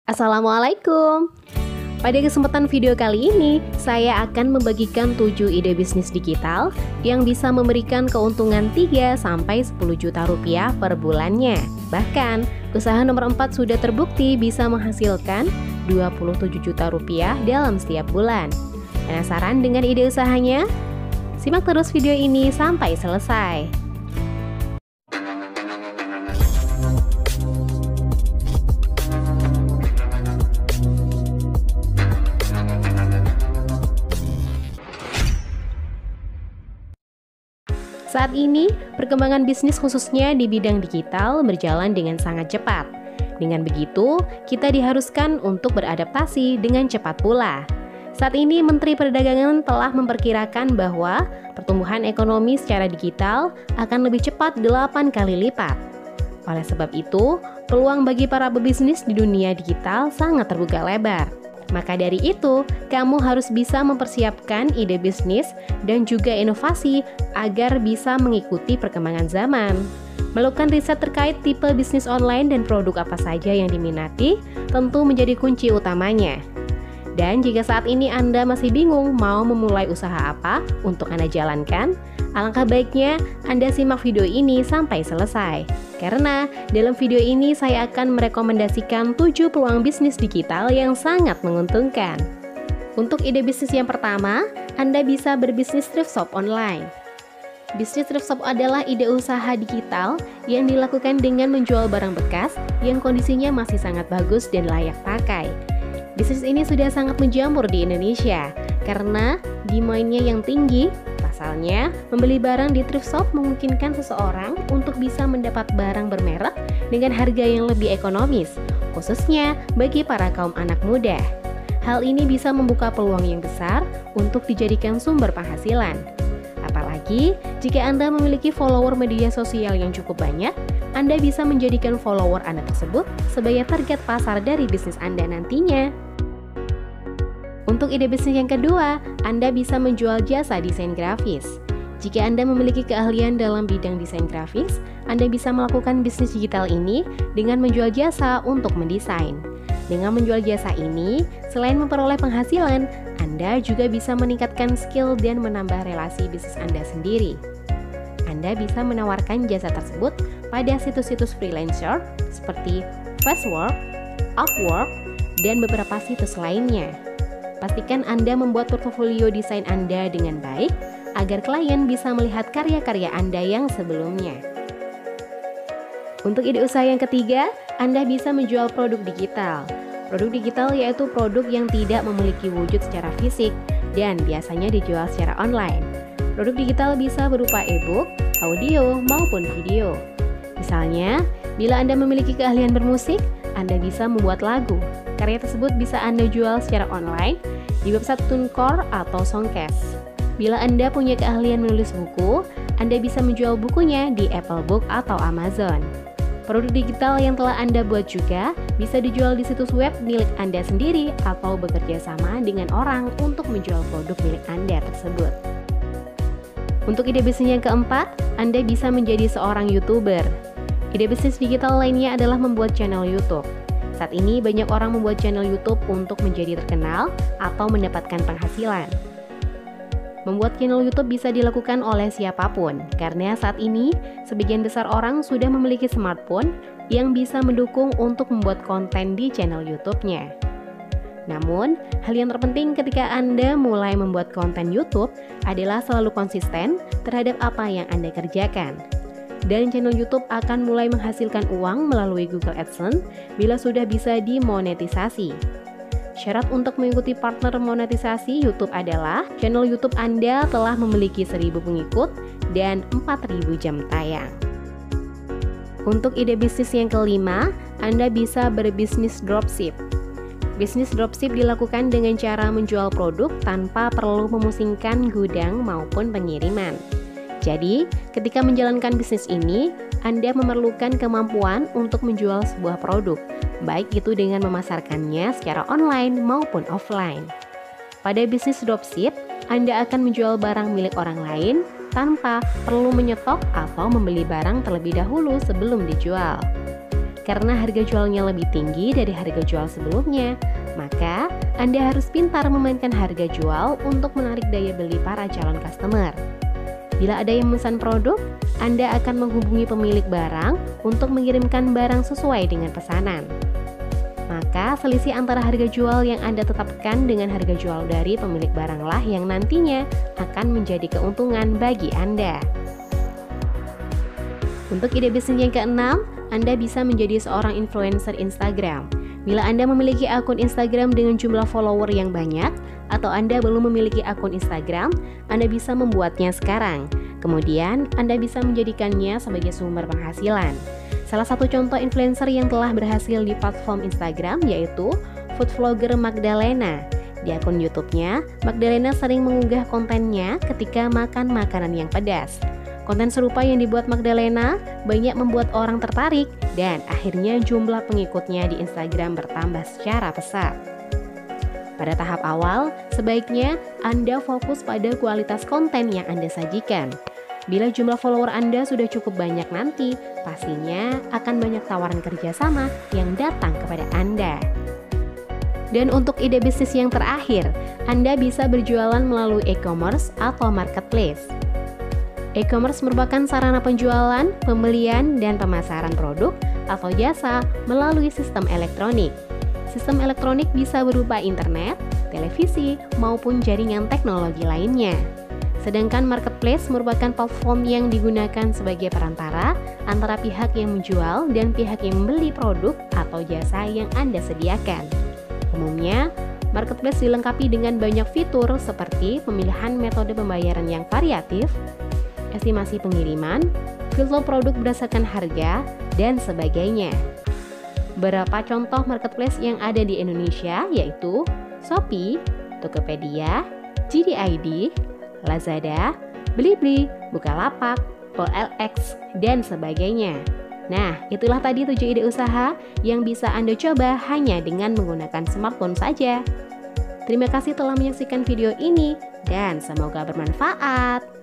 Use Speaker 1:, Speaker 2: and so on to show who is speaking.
Speaker 1: Assalamualaikum. Pada kesempatan video kali ini, saya akan membagikan 7 ide bisnis digital yang bisa memberikan keuntungan 3-10 juta rupiah per bulannya. Bahkan, usaha nomor 4 sudah terbukti bisa menghasilkan 27 juta rupiah dalam setiap bulan. Penasaran dengan ide usahanya? Simak terus video ini sampai selesai. Saat ini, perkembangan bisnis khususnya di bidang digital berjalan dengan sangat cepat. Dengan begitu, kita diharuskan untuk beradaptasi dengan cepat pula. Saat ini, Menteri Perdagangan telah memperkirakan bahwa pertumbuhan ekonomi secara digital akan lebih cepat 8 kali lipat. Oleh sebab itu, peluang bagi para pebisnis di dunia digital sangat terbuka lebar. Maka dari itu, kamu harus bisa mempersiapkan ide bisnis dan juga inovasi agar bisa mengikuti perkembangan zaman. Melakukan riset terkait tipe bisnis online dan produk apa saja yang diminati tentu menjadi kunci utamanya. Dan jika saat ini Anda masih bingung mau memulai usaha apa untuk Anda jalankan, alangkah baiknya Anda simak video ini sampai selesai. Karena dalam video ini saya akan merekomendasikan 7 peluang bisnis digital yang sangat menguntungkan. Untuk ide bisnis yang pertama, Anda bisa berbisnis thrift shop online. Bisnis thrift shop adalah ide usaha digital yang dilakukan dengan menjual barang bekas yang kondisinya masih sangat bagus dan layak pakai. Bisnis ini sudah sangat menjamur di Indonesia karena demand-nya yang tinggi. Pasalnya, membeli barang di thrift shop memungkinkan seseorang untuk bisa mendapat barang bermerek dengan harga yang lebih ekonomis, khususnya bagi para kaum anak muda. Hal ini bisa membuka peluang yang besar untuk dijadikan sumber penghasilan. Apalagi, jika Anda memiliki follower media sosial yang cukup banyak, Anda bisa menjadikan follower Anda tersebut sebagai target pasar dari bisnis Anda nantinya. Untuk ide bisnis yang kedua, Anda bisa menjual jasa desain grafis. Jika Anda memiliki keahlian dalam bidang desain grafis, Anda bisa melakukan bisnis digital ini dengan menjual jasa untuk mendesain. Dengan menjual jasa ini, selain memperoleh penghasilan, Anda juga bisa meningkatkan skill dan menambah relasi bisnis Anda sendiri. Anda bisa menawarkan jasa tersebut pada situs-situs freelancer seperti Fiverr, Upwork, dan beberapa situs lainnya. Pastikan Anda membuat portofolio desain Anda dengan baik agar klien bisa melihat karya-karya Anda yang sebelumnya. Untuk ide usaha yang ketiga, Anda bisa menjual produk digital. Produk digital yaitu produk yang tidak memiliki wujud secara fisik dan biasanya dijual secara online. Produk digital bisa berupa e-book, audio, maupun video. Misalnya, bila Anda memiliki keahlian bermusik, Anda bisa membuat lagu. Karya tersebut bisa Anda jual secara online di website TuneCore atau Songcast. Bila Anda punya keahlian menulis buku, Anda bisa menjual bukunya di Apple Book atau Amazon. Produk digital yang telah Anda buat juga bisa dijual di situs web milik Anda sendiri atau bekerja sama dengan orang untuk menjual produk milik Anda tersebut. Untuk ide bisnis yang keempat, Anda bisa menjadi seorang YouTuber. Ide bisnis digital lainnya adalah membuat channel YouTube. Saat ini banyak orang membuat channel YouTube untuk menjadi terkenal atau mendapatkan penghasilan. Membuat channel YouTube bisa dilakukan oleh siapapun, karena saat ini sebagian besar orang sudah memiliki smartphone yang bisa mendukung untuk membuat konten di channel YouTube-nya. Namun, hal yang terpenting ketika Anda mulai membuat konten YouTube adalah selalu konsisten terhadap apa yang Anda kerjakan. Dan channel YouTube akan mulai menghasilkan uang melalui Google AdSense bila sudah bisa dimonetisasi. Syarat untuk mengikuti partner monetisasi YouTube adalah channel YouTube Anda telah memiliki 1.000 pengikut dan 4.000 jam tayang. Untuk ide bisnis yang kelima, Anda bisa berbisnis dropship. Bisnis dropship dilakukan dengan cara menjual produk tanpa perlu memusingkan gudang maupun pengiriman. Jadi, ketika menjalankan bisnis ini, Anda memerlukan kemampuan untuk menjual sebuah produk, baik itu dengan memasarkannya secara online maupun offline. Pada bisnis dropship, Anda akan menjual barang milik orang lain tanpa perlu menyetok atau membeli barang terlebih dahulu sebelum dijual. karena harga jualnya lebih tinggi dari harga jual sebelumnya. Maka, Anda harus pintar memainkan harga jual untuk menarik daya beli para calon customer. Bila ada yang memesan produk, Anda akan menghubungi pemilik barang untuk mengirimkan barang sesuai dengan pesanan. Maka, selisih antara harga jual yang Anda tetapkan dengan harga jual dari pemilik baranglah yang nantinya akan menjadi keuntungan bagi Anda. Untuk ide bisnis yang keenam, Anda bisa menjadi seorang influencer Instagram. Bila Anda memiliki akun Instagram dengan jumlah follower yang banyak, atau Anda belum memiliki akun Instagram, Anda bisa membuatnya sekarang. Kemudian, Anda bisa menjadikannya sebagai sumber penghasilan. Salah satu contoh influencer yang telah berhasil di platform Instagram yaitu food vlogger Magdalena. Di akun YouTube-nya, Magdalena sering mengunggah kontennya ketika makan makanan yang pedas. Konten serupa yang dibuat Magdalena banyak membuat orang tertarik dan akhirnya jumlah pengikutnya di Instagram bertambah secara pesat. Pada tahap awal, sebaiknya Anda fokus pada kualitas konten yang Anda sajikan. Bila jumlah follower Anda sudah cukup banyak nanti, pastinya akan banyak tawaran kerjasama yang datang kepada Anda. Dan untuk ide bisnis yang terakhir, Anda bisa berjualan melalui e-commerce atau marketplace. E-commerce merupakan sarana penjualan, pembelian, dan pemasaran produk atau jasa melalui sistem elektronik. Sistem elektronik bisa berupa internet, televisi, maupun jaringan teknologi lainnya. Sedangkan marketplace merupakan platform yang digunakan sebagai perantara antara pihak yang menjual dan pihak yang membeli produk atau jasa yang Anda sediakan. Umumnya, marketplace dilengkapi dengan banyak fitur seperti pemilihan metode pembayaran yang variatif, estimasi pengiriman, filter produk berdasarkan harga, dan sebagainya. Beberapa contoh marketplace yang ada di Indonesia yaitu Shopee, Tokopedia, JD.ID, Lazada, Blibli, Bukalapak, OLX, dan sebagainya. Nah, itulah tadi 7 ide usaha yang bisa Anda coba hanya dengan menggunakan smartphone saja. Terima kasih telah menyaksikan video ini dan semoga bermanfaat.